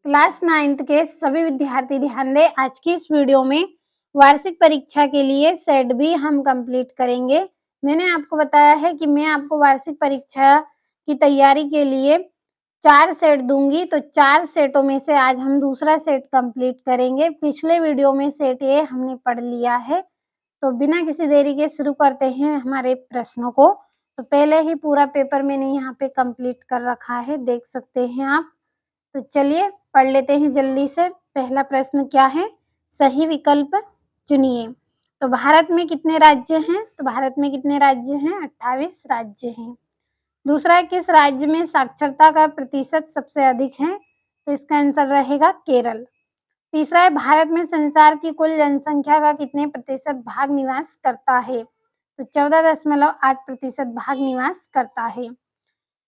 Class 9th के सभी विद्यार्थी ध्यान दें। आज की इस वीडियो में वार्षिक परीक्षा के लिए सेट बी हम कंप्लीट करेंगे। मैंने आपको बताया है कि मैं आपको वार्षिक परीक्षा की तैयारी के लिए 4 सेट दूंगी, तो 4 सेटों में से आज हम दूसरा सेट कंप्लीट करेंगे। पिछले वीडियो में सेट ए हमने पढ़ लिया है। तो बिना किसी देरी के शुरू करते हैं हमारे प्रश्नों को। तो पहले ही पूरा पेपर मैंने यहाँ पे कंप्लीट कर रखा है, देख सकते हैं आप। तो चलिए पढ़ लेते हैं जल्दी से। पहला प्रश्न क्या है? सही विकल्प चुनिए। तो भारत में कितने राज्य हैं? तो भारत में कितने राज्य हैं? 28 राज्य हैं। दूसरा है, किस राज्य में साक्षरता का प्रतिशत सबसे अधिक है? तो इसका आंसर रहेगा केरल। तीसरा है, भारत में संसार की कुल जनसंख्या का कितने प्रतिशत भाग निवास करता है? तो 14.8% भाग निवास करता है।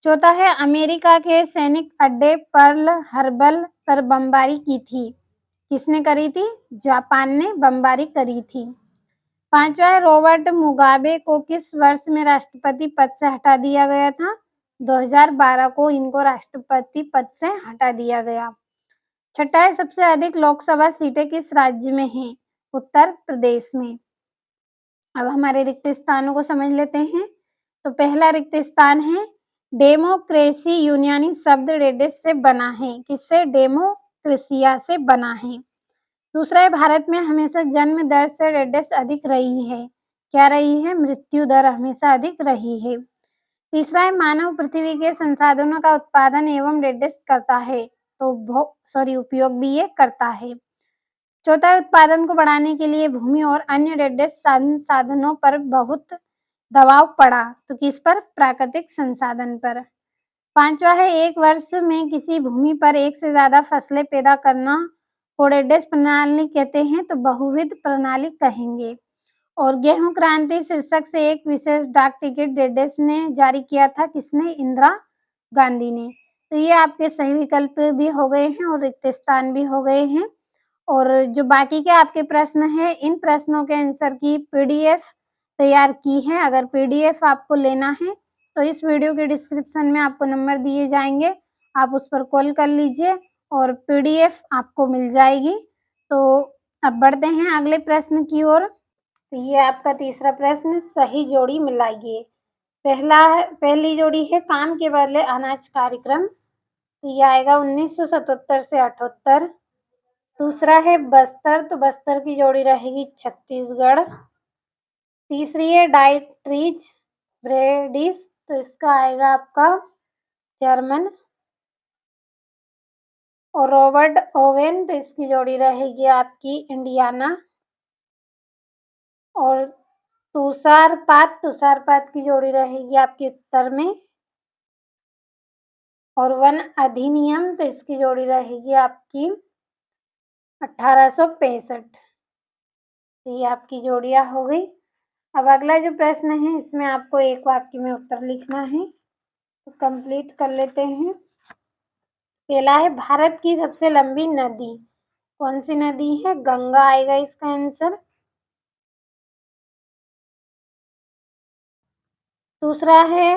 चौथा है, अमेरिका के सैनिक अड्डे पर्ल हार्बर पर बमबारी की थी। किसने करी थी? जापान ने बमबारी करी थी। पांचवा है, रॉबर्ट मुगाबे को किस वर्ष में राष्ट्रपति पद से हटा दिया गया था? 2012 को इनको राष्ट्रपति पद से हटा दिया गया। छठा है, सबसे अधिक लोकसभा सीटें किस राज्य में हैं? उत्तर प्रदेश में। अब हमारे रिक्त स्थानों को समझ लेते हैं। तो पहला रिक्त स्थान है डेमोक्रेसी, यूनानी शब्द डेडेस से बना है। किससे? डेमोक्रेसिया से बना है। दूसरा है, भारत में हमेशा जन्म दर से डेडेस अधिक रही है। क्या रही है? मृत्यु दर हमेशा अधिक रही है। तीसरा है, मानव पृथ्वी के संसाधनों का उत्पादन एवं डेडेस करता है। तो उपयोग भी ये करता है। चौथा है, उत्पादन को बढ़ाने के लिए भूमि और अन्य डेडेस संसाधनों पर बहुत दबाव पड़ा। तो किस पर? प्राकृतिक संसाधन पर। पांचवा है, एक वर्ष में किसी भूमि पर एक से ज्यादा फसलें पैदा करना को डेडेस प्रणाली कहते हैं, तो बहुविध प्रणाली कहेंगे। और गेहूं क्रांति शीर्षक से एक विशेष डाक टिकट डेडेस ने जारी किया था। किसने? इंदिरा गांधी ने। तो ये आपके सही विकल्प भी हो गए हैं और रिक्त स्थान भी हो गए हैं। और जो बाकी के आपके प्रश्न हैं, इन प्रश्नों के आंसर की पीडीएफ तैयार की है। अगर पीडीएफ आपको लेना है तो इस वीडियो के डिस्क्रिप्शन में आपको नंबर दिए जाएंगे, आप उस पर कॉल कर लीजिए और पीडीएफ आपको मिल जाएगी। तो अब बढ़ते हैं अगले प्रश्न की ओर। तो ये आपका तीसरा प्रश्न, सही जोड़ी मिलाइए। पहली जोड़ी है काम के बदले अनाज कार्यक्रम। तो ये आएगा 1977 से 78। दूसरा है बस्तर, तो बस्तर की जोड़ी रहेगी छत्तीसगढ़। तीसरी है डाइट्रीज ब्रेडिस, तो इसका आएगा आपका जर्मन। और रॉबर्ट ओवेन, तो इसकी जोड़ी रहेगी आपकी इंडियाना। और तुषारपात की जोड़ी रहेगी आपकी उत्तर में। और वन अधिनियम, तो इसकी जोड़ी रहेगी आपकी 1865। तो ये आपकी जोड़ियां हो गई। अब अगला जो प्रश्न है इसमें आपको एक वाक्य में उत्तर लिखना है, तो कंप्लीट कर लेते हैं। पहला है, भारत की सबसे लंबी नदी कौन सी नदी है? गंगा आएगा इसका आंसर। दूसरा है,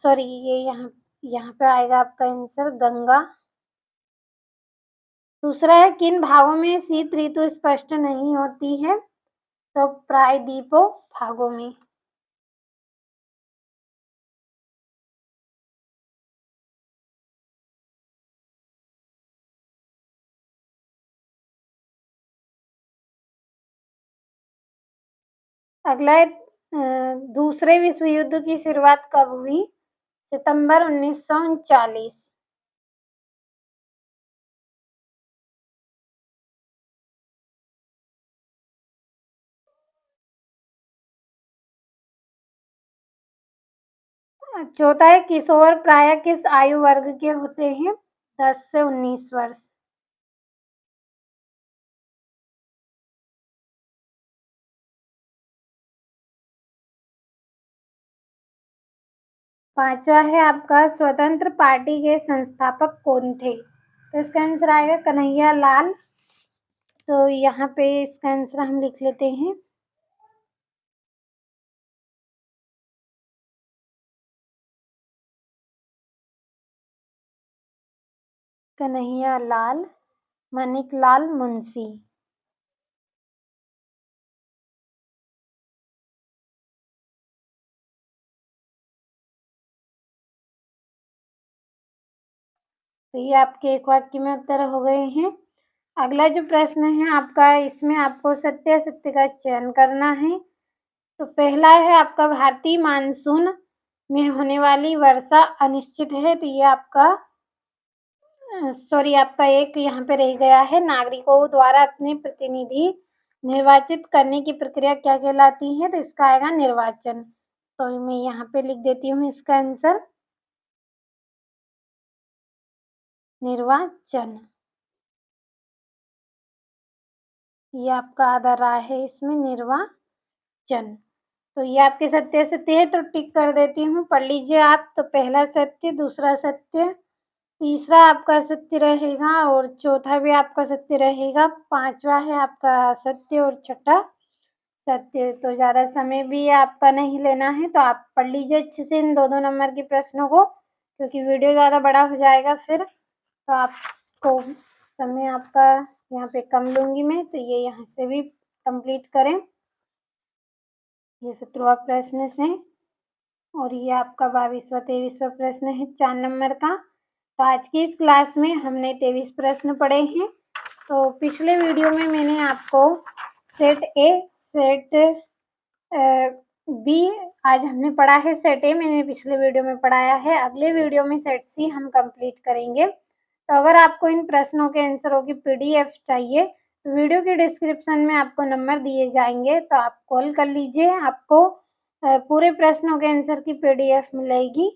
ये यहाँ यहाँ पे आएगा आपका आंसर गंगा। दूसरा है, किन भागों में शीत ऋतु स्पष्ट नहीं होती है? तो प्रायद्वीपीय भागों में। अगला है, दूसरे विश्व युद्ध की शुरुआत कब हुई? सितंबर 1939। चौथा है, किशोर प्राय किस आयु वर्ग के होते हैं? 10 से 19 वर्ष। पांचवा है आपका, स्वतंत्र पार्टी के संस्थापक कौन थे? तो इसका आंसर आएगा कन्हैया लाल। तो यहाँ पे इसका आंसर हम लिख लेते हैं। कन्हैया लाल। माणिकलाल मुंशी। तो ये आपके एक वाक्य में उत्तर हो गए हैं। अगला जो प्रश्न है आपका, इसमें आपको सत्य-असत्य का चयन करना है। तो पहला है आपका, भारतीय मानसून में होने वाली वर्षा अनिश्चित है। तो ये आपका आपका एक यहाँ पे रह गया है, नागरिकों द्वारा अपने प्रतिनिधि निर्वाचित करने की प्रक्रिया क्या कहलाती है? तो इसका आएगा निर्वाचन। तो मैं यहाँ पे लिख देती हूँ इसका आंसर, निर्वाचन। ये आपका आधा राय है इसमें, निर्वाचन। तो ये आपके सत्य असत्य है, तो टिक कर देती हूँ, पढ़ लीजिए आप। तो पहला सत्य, दूसरा सत्य, तीसरा आपका सत्य रहेगा और चौथा भी आपका सत्य रहेगा, पांचवा है आपका सत्य और छठा सत्य। तो ज़्यादा समय भी आपका नहीं लेना है, तो आप पढ़ लीजिए अच्छे से इन 2-2 नंबर के प्रश्नों को, क्योंकि वीडियो ज़्यादा बड़ा हो जाएगा फिर। तो आपको समय आपका यहाँ पे कम लूँगी मैं, तो ये यहाँ से भी कंप्लीट करें। ये 17वां प्रश्न है और ये आपका 22वां-23वां प्रश्न है 4 नंबर का। तो आज की इस क्लास में हमने 23 प्रश्न पढ़े हैं। तो पिछले वीडियो में मैंने आपको सेट ए, सेट बी आज हमने पढ़ा है, सेट ए मैंने पिछले वीडियो में पढ़ाया है। अगले वीडियो में सेट सी हम कंप्लीट करेंगे। तो अगर आपको इन प्रश्नों के आंसरों की पीडीएफ चाहिए, तो वीडियो के डिस्क्रिप्शन में आपको नंबर दिए जाएंगे, तो आप कॉल कर लीजिए, आपको पूरे प्रश्नों के आंसर की पीडीएफ मिलेगी।